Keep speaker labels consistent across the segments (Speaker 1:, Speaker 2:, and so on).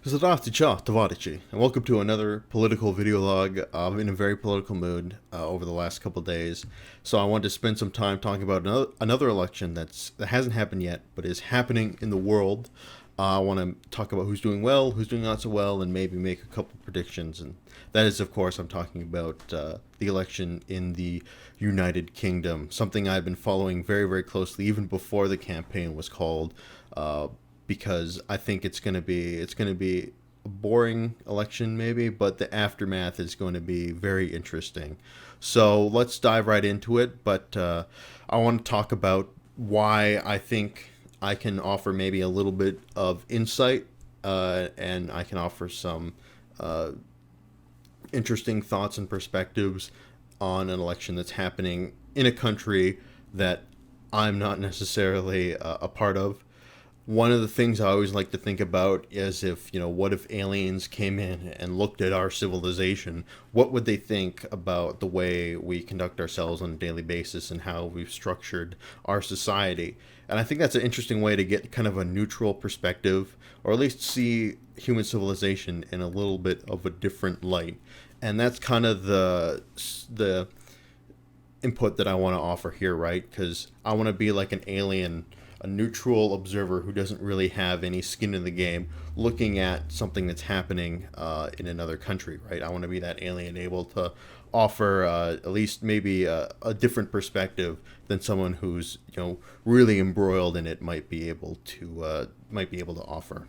Speaker 1: Zdravstvuyte, Tovarichi, and welcome to another political video log. I'm in a very political mood over the last couple of days, so I wanted to spend some time talking about another election that hasn't happened yet, but is happening in the world. I want to talk about who's doing well, who's doing not so well, and maybe make a couple predictions. And that is, of course, I'm talking about the election in the United Kingdom, something I've been following very, very closely, even before the campaign was called. Because I think it's going to be a boring election maybe, but the aftermath is going to be very interesting. So let's dive right into it. But I want to talk about why I think I can offer maybe a little bit of insight, and I can offer some interesting thoughts and perspectives on an election that's happening in a country that I'm not necessarily a part of. One of the things I always like to think about is what if aliens came in and looked at our civilization? What would they think about the way we conduct ourselves on a daily basis and how we've structured our society? And I think that's an interesting way to get kind of a neutral perspective, or at least see human civilization in a little bit of a different light. And that's kind of the input that I want to offer here, right? Because I want to be like an alien, a neutral observer who doesn't really have any skin in the game, looking at something that's happening in another country, right? I want to be that alien able to offer at least maybe a different perspective than someone who's really embroiled in it might be able to offer.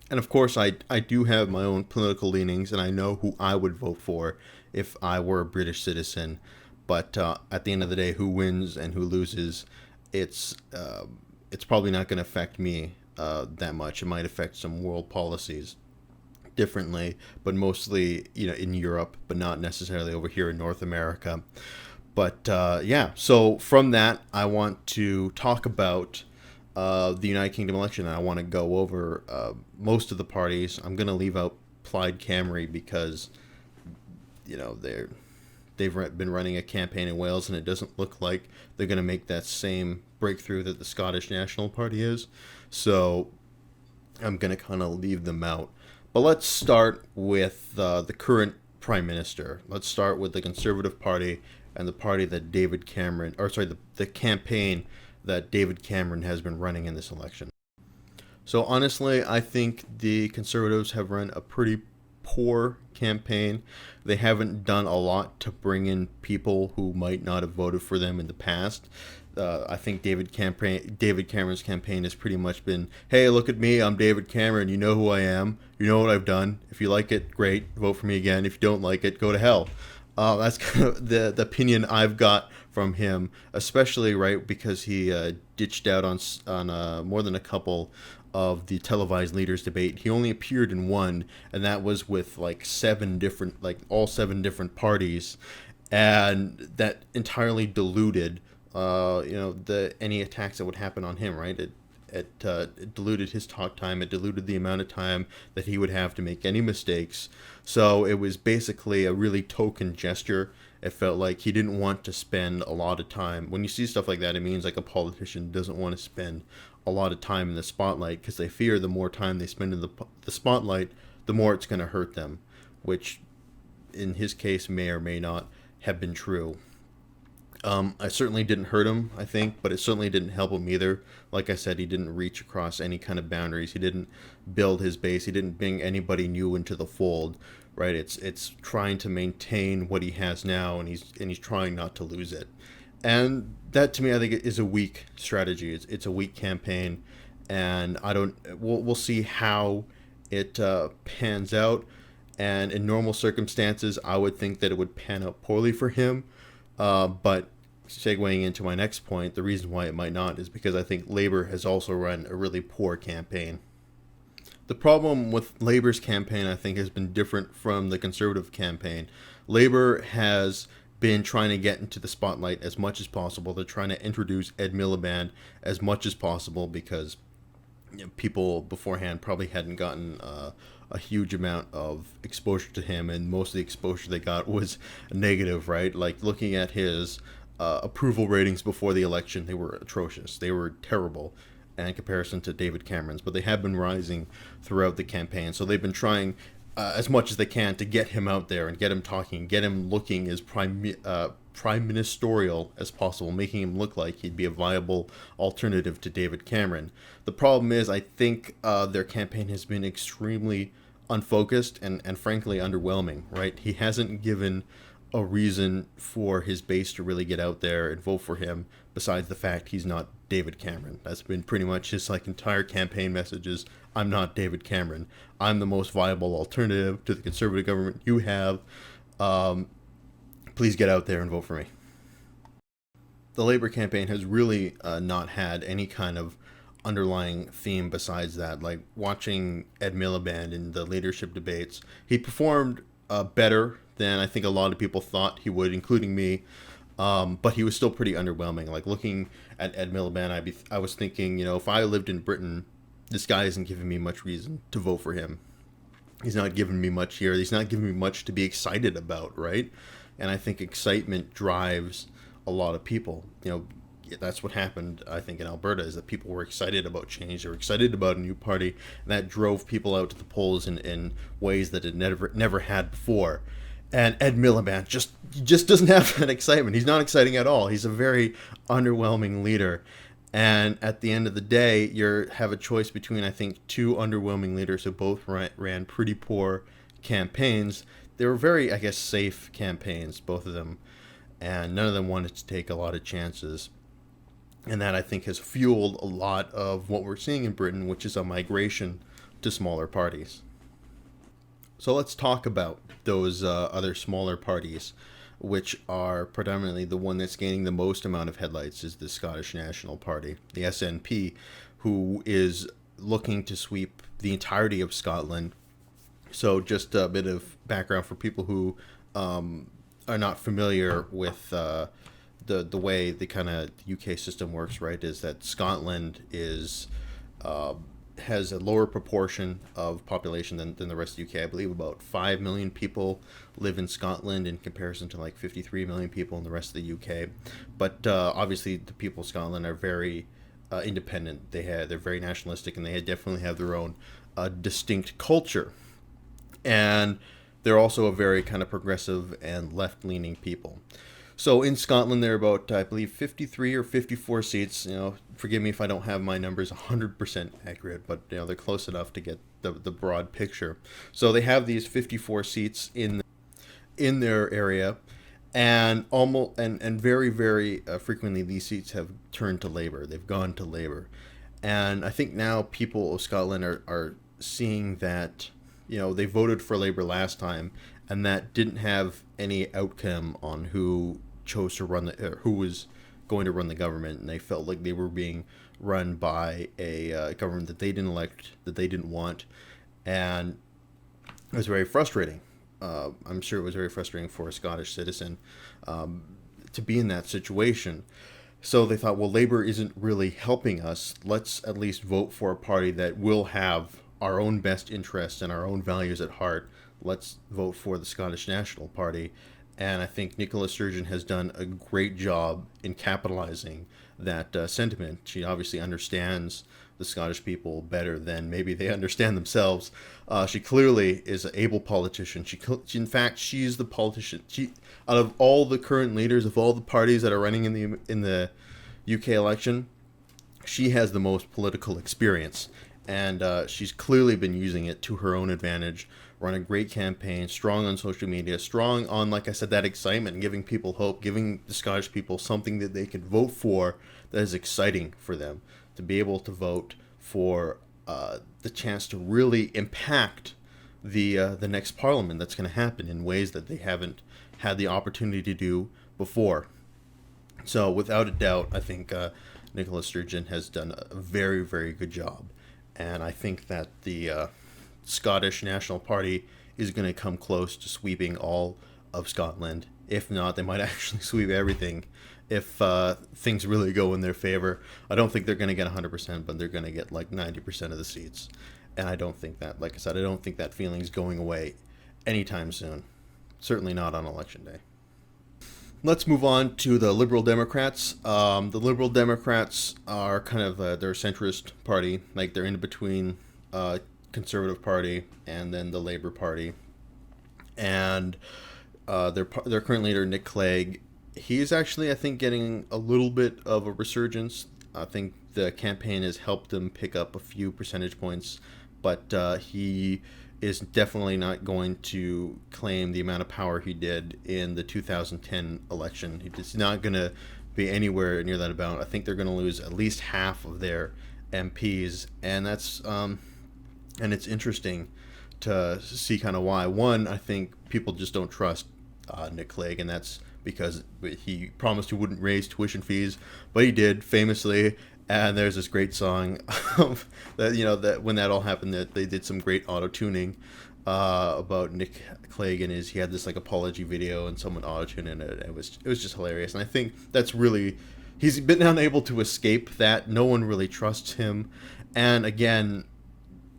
Speaker 1: And of course, I do have my own political leanings, and I know who I would vote for if I were a British citizen. But at the end of the day, who wins and who loses, it's probably not going to affect me that much. It might affect some world policies differently, but mostly in Europe, but not necessarily over here in North America. But yeah, so from that, I want to talk about the United Kingdom election, and I want to go over most of the parties. I'm going to leave out Plaid Cymru because they've been running a campaign in Wales, and it doesn't look like they're going to make that same breakthrough that the Scottish National Party is. So I'm going to kind of leave them out. But let's start with the current Prime Minister. Let's start with the Conservative Party and the party that the campaign that David Cameron has been running in this election. So honestly, I think the Conservatives have run a pretty poor campaign. They haven't done a lot to bring in people who might not have voted for them in the past. I think David Cameron's campaign has pretty much been, hey, look at me, I'm David Cameron, you know who I am, you know what I've done, if you like it, great, vote for me again, if you don't like it, go to hell. That's kind of the opinion I've got from him, especially right because he ditched out on more than a couple of the televised leaders debate. He only appeared in one, and that was with all seven different parties, and that entirely diluted any attacks that would happen on him, right? It diluted his talk time. It diluted the amount of time that he would have to make any mistakes. So it was basically a really token gesture. It felt like he didn't want to spend a lot of time. When you see stuff like that, it means like a politician doesn't want to spend a lot of time in the spotlight because they fear the more time they spend in the spotlight, the more it's going to hurt them, which in his case may or may not have been true. I certainly didn't hurt him, I think, but it certainly didn't help him either. Like I said, he didn't reach across any kind of boundaries. He didn't build his base. He didn't bring anybody new into the fold, right? It's trying to maintain what he has now, and he's trying not to lose it. And that, to me, I think is a weak strategy. It's a weak campaign, and we'll see how it pans out. And in normal circumstances, I would think that it would pan out poorly for him. But segueing into my next point, the reason why it might not is because I think Labour has also run a really poor campaign. The problem with Labour's campaign, I think, has been different from the Conservative campaign. Labour has been trying to get into the spotlight as much as possible. They're trying to introduce Ed Miliband as much as possible because people beforehand probably hadn't gotten a huge amount of exposure to him, and most of the exposure they got was negative, right? Like looking at his approval ratings before the election, they were atrocious. They were terrible. in comparison to David Cameron's, but they have been rising throughout the campaign. So they've been trying as much as they can to get him out there and get him talking, get him looking as prime ministerial as possible, making him look like he'd be a viable alternative to David Cameron. The problem is, I think their campaign has been extremely unfocused and frankly underwhelming, right? He hasn't given a reason for his base to really get out there and vote for him, besides the fact he's not David Cameron. That's been pretty much his entire campaign messages. I'm not David Cameron. I'm the most viable alternative to the conservative government you have. Please get out there and vote for me. The Labour campaign has really not had any kind of underlying theme besides that. Like watching Ed Miliband in the leadership debates, he performed better than I think a lot of people thought he would, including me. But he was still pretty underwhelming. Like looking at Ed Miliband, I was thinking, if I lived in Britain, this guy isn't giving me much reason to vote for him. He's not giving me much here. He's not giving me much to be excited about, right? And I think excitement drives a lot of people. That's what happened, I think, in Alberta, is that people were excited about change. They were excited about a new party, and that drove people out to the polls in ways that it never had before. And Ed Miliband just doesn't have that excitement. He's not exciting at all. He's a very underwhelming leader. And at the end of the day, you have a choice between, I think, two underwhelming leaders who both ran pretty poor campaigns. They were very, I guess, safe campaigns, both of them. And none of them wanted to take a lot of chances. And that, I think, has fueled a lot of what we're seeing in Britain, which is a migration to smaller parties. So let's talk about those other smaller parties, which are predominantly the one that's gaining the most amount of headlights is the Scottish National Party, the SNP, who is looking to sweep the entirety of Scotland. So just a bit of background for people who are not familiar with the way the kind of UK system works, right, is that Scotland has a lower proportion of population than the rest of the UK. I believe about 5 million people live in Scotland in comparison to like 53 million people in the rest of the UK. But obviously the people of Scotland are very independent. They're very nationalistic, and they definitely have their own distinct culture. And they're also a very kind of progressive and left-leaning people. So in Scotland, there are about, I believe, 53 or 54 seats. Forgive me if I don't have my numbers 100% accurate, but they're close enough to get the broad picture. So they have these 54 seats in their area, and very, very frequently these seats have turned to Labour. They've gone to Labour, and I think now people of Scotland are seeing that they voted for Labour last time, and that didn't have any outcome on who chose to who was going to run the government, and they felt like they were being run by a government that they didn't elect, that they didn't want, and it was very frustrating. I'm sure it was very frustrating for a Scottish citizen to be in that situation. So they thought, well, Labour isn't really helping us. Let's at least vote for a party that will have our own best interests and our own values at heart. Let's vote for the Scottish National Party. And I think Nicola Sturgeon has done a great job in capitalizing that sentiment. She obviously understands the Scottish people better than maybe they understand themselves. She clearly is an able politician. In fact, she's the politician. Out of all the current leaders of all the parties that are running in the UK election, she has the most political experience. And she's clearly been using it to her own advantage. Run a great campaign, strong on social media, strong on, like I said, that excitement, giving people hope, giving the Scottish people something that they can vote for that is exciting for them, to be able to vote for the chance to really impact the next parliament that's going to happen in ways that they haven't had the opportunity to do before. So without a doubt, I think Nicola Sturgeon has done a very, very good job. And I think that the Scottish National Party is going to come close to sweeping all of Scotland. If not, they might actually sweep everything if things really go in their favor. I don't think they're going to get 100%, but they're going to get like 90% of the seats. And I don't think that, like I said, I don't think that feeling's going away anytime soon. Certainly not on election day. Let's move on to the Liberal Democrats. The Liberal Democrats are kind of their centrist party, like they're in between Conservative Party and then the Labour Party, and their current leader Nick Clegg, he's actually I think getting a little bit of a resurgence. I think the campaign has helped him pick up a few percentage points, but he is definitely not going to claim the amount of power he did in the 2010 election. He's not going to be anywhere near that amount. I think they're going to lose at least half of their MPs, and that's and it's interesting to see kind of why. One, I think people just don't trust Nick Clegg, and that's because he promised he wouldn't raise tuition fees, but he did famously. And there's this great song that that when that all happened, that they did some great auto tuning about Nick Clegg and he had this like apology video and someone auto tuned it. It was just hilarious, and I think that's really he's been unable to escape that. No one really trusts him, and again,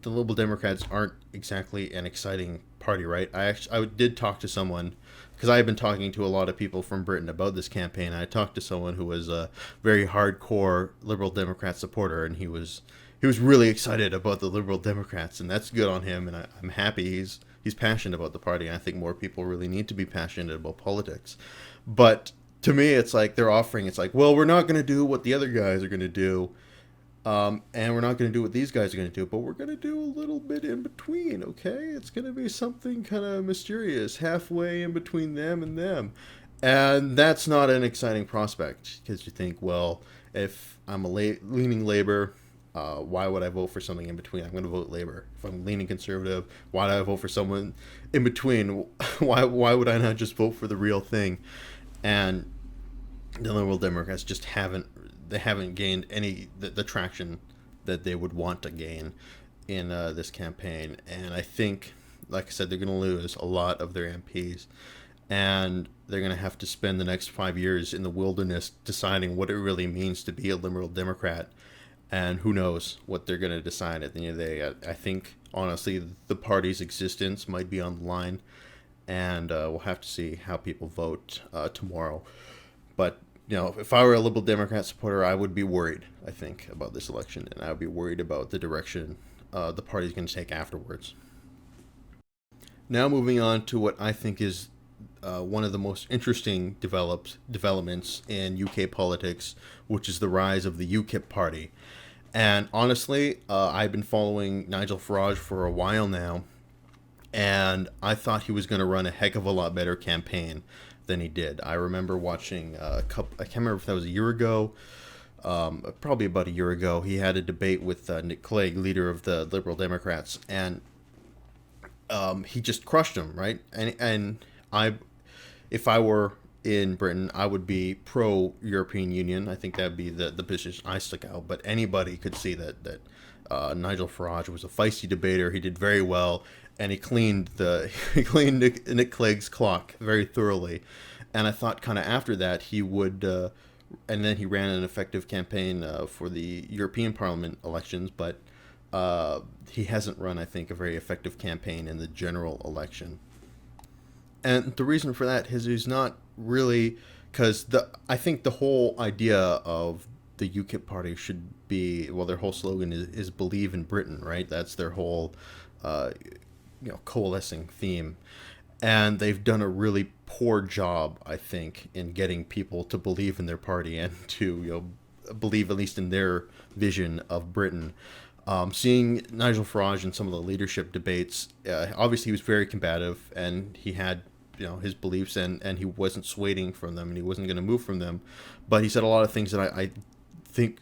Speaker 1: the Liberal Democrats aren't exactly an exciting party, right? I did talk to someone because I have been talking to a lot of people from Britain about this campaign. I talked to someone who was a very hardcore Liberal Democrat supporter, and he was really excited about the Liberal Democrats, and that's good on him. And I'm happy he's passionate about the party. And I think more people really need to be passionate about politics. But to me, it's like they're offering. It's like, well, we're not going to do what the other guys are going to do. And we're not going to do what these guys are going to do, but we're going to do a little bit in between, okay? It's going to be something kind of mysterious, halfway in between them and them. And that's not an exciting prospect, because you think, well, if I'm leaning Labor, why would I vote for something in between? I'm going to vote Labor. If I'm leaning Conservative, why do I vote for someone in between? Why would I not just vote for the real thing? And the Liberal Democrats just haven't gained any the traction that they would want to gain in this campaign. And I think, like I said, they're going to lose a lot of their MPs, and they're going to have to spend the next 5 years in the wilderness deciding what it really means to be a Liberal Democrat. And who knows what they're going to decide at the end of the day. I think, honestly, the party's existence might be on the line, and we'll have to see how people vote tomorrow. But if I were a Liberal Democrat supporter, I would be worried, I think, about this election, and I would be worried about the direction the party's going to take afterwards. Now moving on to what I think is one of the most interesting developments in UK politics, which is the rise of the UKIP party. And honestly, I've been following Nigel Farage for a while now, and I thought he was going to run a heck of a lot better campaign than he did. I remember watching I can't remember if that was a year ago, probably about a year ago. He had a debate with Nick Clegg, leader of the Liberal Democrats, and he just crushed him, right? And if I were in Britain, I would be pro-European Union. I think that'd be the position I stuck out. But anybody could see that Nigel Farage was a feisty debater. He did very well, and he cleaned Nick Clegg's clock very thoroughly. And I thought kind of after that he would, and then he ran an effective campaign for the European Parliament elections, but he hasn't run, I think, a very effective campaign in the general election. And the reason for that is he's not really, because I think the whole idea of the UKIP party should be, well, their whole slogan is "Believe in Britain," right? That's their whole, coalescing theme, and they've done a really poor job, I think, in getting people to believe in their party and to believe at least in their vision of Britain. Seeing Nigel Farage in some of the leadership debates, obviously he was very combative, and he had his beliefs, and he wasn't swaying from them, and he wasn't going to move from them. But he said a lot of things that I think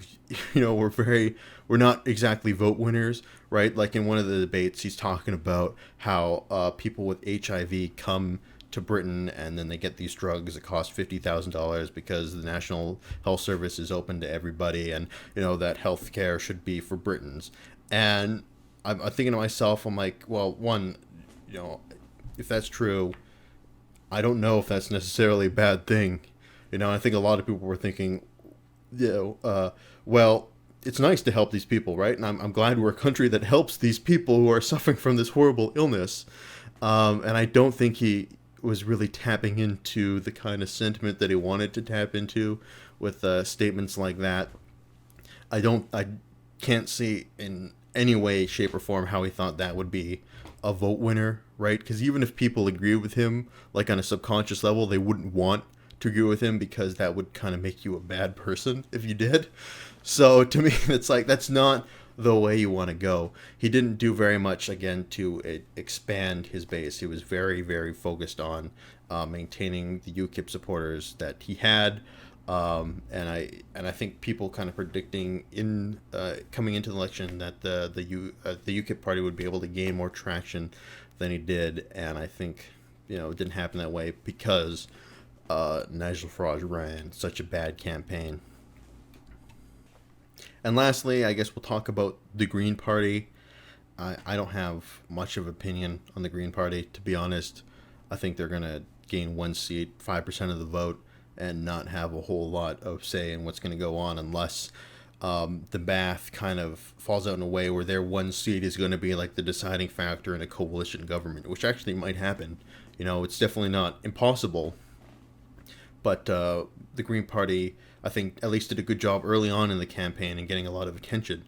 Speaker 1: we're not exactly vote winners, right? Like in one of the debates, he's talking about how people with HIV come to Britain and then they get these drugs that cost $50,000 because the National Health Service is open to everybody, and that health care should be for Britons. And I'm thinking to myself, I'm like, well, one, if that's true, I don't know if that's necessarily a bad thing. I think a lot of people were thinking, well, it's nice to help these people, right? And I'm glad we're a country that helps these people who are suffering from this horrible illness. And I don't think he was really tapping into the kind of sentiment that he wanted to tap into with statements like that. I can't see in any way, shape, or form how he thought that would be a vote winner, right? Because even if people agree with him, like on a subconscious level, they wouldn't want to agree with him because that would kind of make you a bad person if you did. So to me, it's like that's not the way you want to go. He didn't do very much again to expand his base. He was very, very focused on maintaining the UKIP supporters that he had. And I think people kind of predicting in coming into the election that the UKIP party would be able to gain more traction than he did, and I think it didn't happen that way because Nigel Farage ran such a bad campaign. And lastly, I guess we'll talk about the Green Party. I don't have much of an opinion on the Green Party, to be honest. I think they're going to gain one seat, 5% of the vote, and not have a whole lot of say in what's going to go on unless the math kind of falls out in a way where their one seat is going to be like the deciding factor in a coalition government, which actually might happen. It's definitely not impossible. But the Green Party, I think, at least did a good job early on in the campaign and getting a lot of attention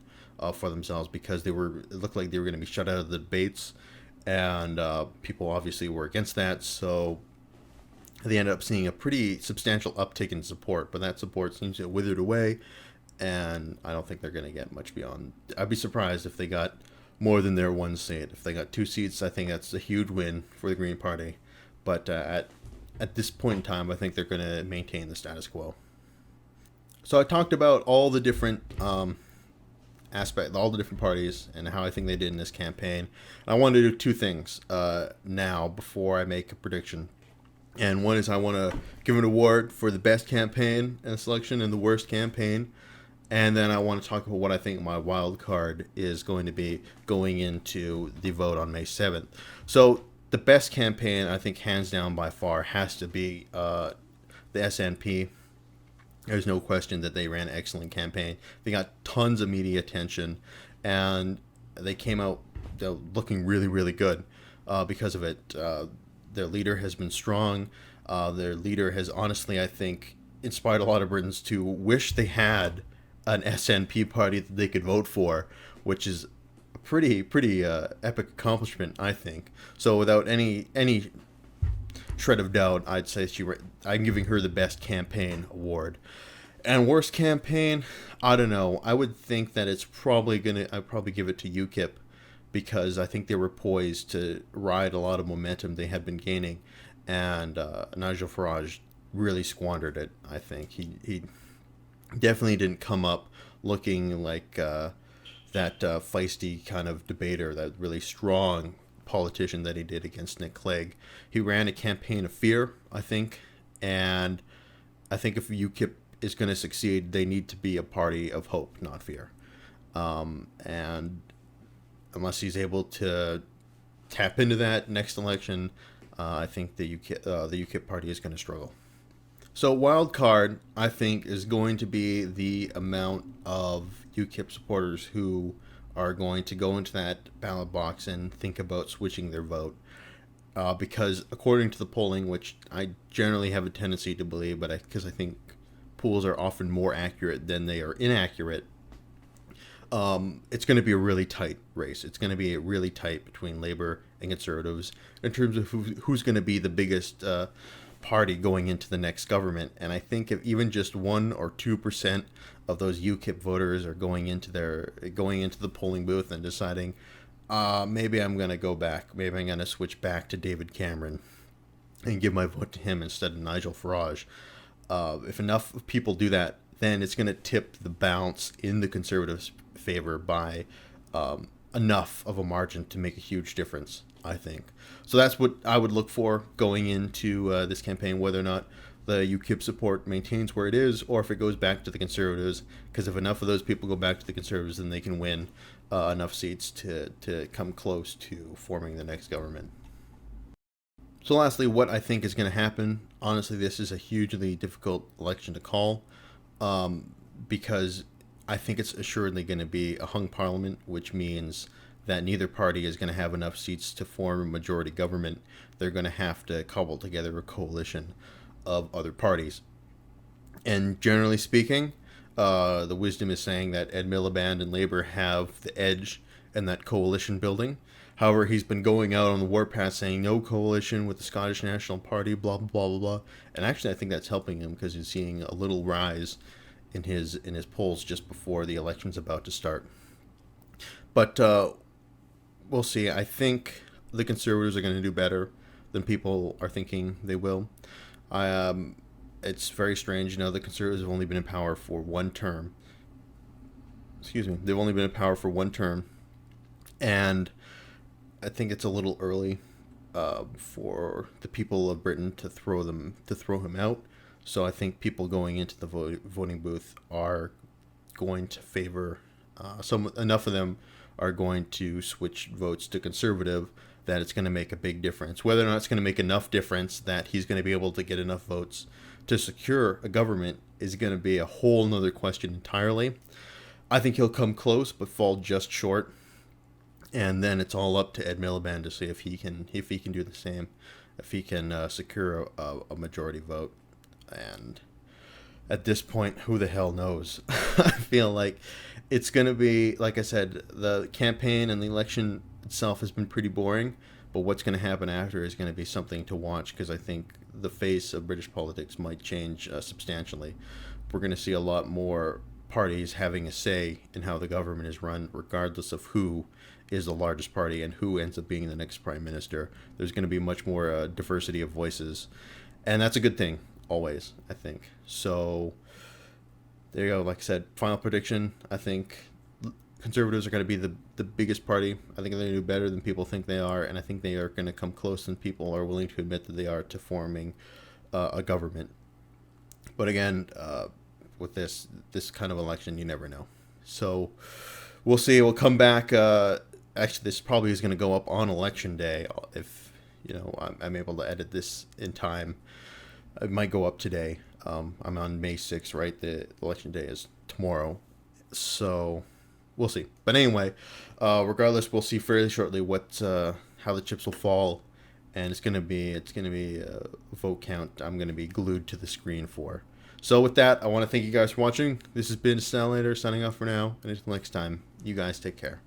Speaker 1: for themselves because it looked like they were going to be shut out of the debates, and people obviously were against that. So they ended up seeing a pretty substantial uptick in support, but that support seems to have withered away, and I don't think they're going to get much beyond. I'd be surprised if they got more than their one seat. If they got 2 seats, I think that's a huge win for the Green Party. But at this point in time, I think they're going to maintain the status quo. So I talked about all the different aspects, all the different parties, and how I think they did in this campaign. I want to do 2 things now before I make a prediction. And one is I want to give an award for the best campaign in the selection and the worst campaign. And then I want to talk about what I think my wild card is going to be going into the vote on May 7th. So the best campaign, I think, hands down by far, has to be the SNP. There's no question that they ran an excellent campaign. They got tons of media attention, and they came out looking really, really good because of it. Their leader has been strong. Their leader has honestly, I think, inspired a lot of Britons to wish they had an SNP party that they could vote for, which is a pretty epic accomplishment, I think. So without any shred of doubt, I'd say I'm giving her the best campaign award. And worst campaign, I don't know. I would think that I'd probably give it to UKIP, because I think they were poised to ride a lot of momentum they had been gaining, and Nigel Farage really squandered it. I think he definitely didn't come up looking like that feisty kind of debater, that really strong politician that he did against Nick Clegg. He ran a campaign of fear, I think, and I think if UKIP is going to succeed, they need to be a party of hope, not fear. And unless he's able to tap into that next election, I think the UKIP party is going to struggle. So wild card, I think, is going to be the amount of UKIP supporters who are going to go into that ballot box and think about switching their vote. Because according to the polling, which I generally have a tendency to believe, because I think polls are often more accurate than they are inaccurate, it's going to be a really tight race. It's going to be really tight between Labour and Conservatives in terms of who's going to be the biggest party going into the next government. And I think if even just 1 or 2% of those UKIP voters are going into the polling booth and deciding, maybe I'm going to go back, maybe I'm going to switch back to David Cameron and give my vote to him instead of Nigel Farage. If enough people do that, then it's going to tip the balance in the Conservatives' favor by enough of a margin to make a huge difference, I think. So that's what I would look for going into this campaign, whether or not the UKIP support maintains where it is or if it goes back to the Conservatives, because if enough of those people go back to the Conservatives, then they can win enough seats to come close to forming the next government. So lastly, what I think is going to happen, honestly, this is a hugely difficult election to call, because I think it's assuredly going to be a hung parliament, which means that neither party is going to have enough seats to form a majority government. They're going to have to cobble together a coalition of other parties. And generally speaking, the wisdom is saying that Ed Miliband and Labour have the edge in that coalition building. However, he's been going out on the warpath saying no coalition with the Scottish National Party, blah, blah, blah, blah, blah. And actually, I think that's helping him because he's seeing a little rise in his polls just before the election's about to start. But we'll see. I think the Conservatives are going to do better than people are thinking they will. It's very strange. The Conservatives have only been in power for one term. Excuse me. They've only been in power for one term. And I think it's a little early for the people of Britain to throw him out. So I think people going into the voting booth are going to favor enough of them are going to switch votes to Conservative that it's going to make a big difference. Whether or not it's going to make enough difference that he's going to be able to get enough votes to secure a government is going to be a whole nother question entirely. I think he'll come close but fall just short. And then it's all up to Ed Miliband to see if he can do the same, if he can secure a majority vote. And at this point, who the hell knows? I feel like it's going to be, like I said, the campaign and the election itself has been pretty boring. But what's going to happen after is going to be something to watch, because I think the face of British politics might change substantially. We're going to see a lot more parties having a say in how the government is run, regardless of who is the largest party and who ends up being the next prime minister. There's going to be much more diversity of voices, and that's a good thing, always, I think. So there you go. Like I said, final prediction, I think Conservatives are going to be the biggest party. I think they're going to do better than people think they are, and I think they are going to come close than people are willing to admit that they are to forming a government. But again, with this kind of election, you never know. So we'll see. We'll come back. Actually, this probably is going to go up on election day if I'm able to edit this in time. It might go up today. I'm on May 6th, right? The election day is tomorrow, so we'll see. But anyway, regardless, we'll see fairly shortly how the chips will fall, and it's gonna be a vote count I'm gonna be glued to the screen for. So with that, I want to thank you guys for watching. This has been Snellinator signing off for now, and until next time, you guys take care.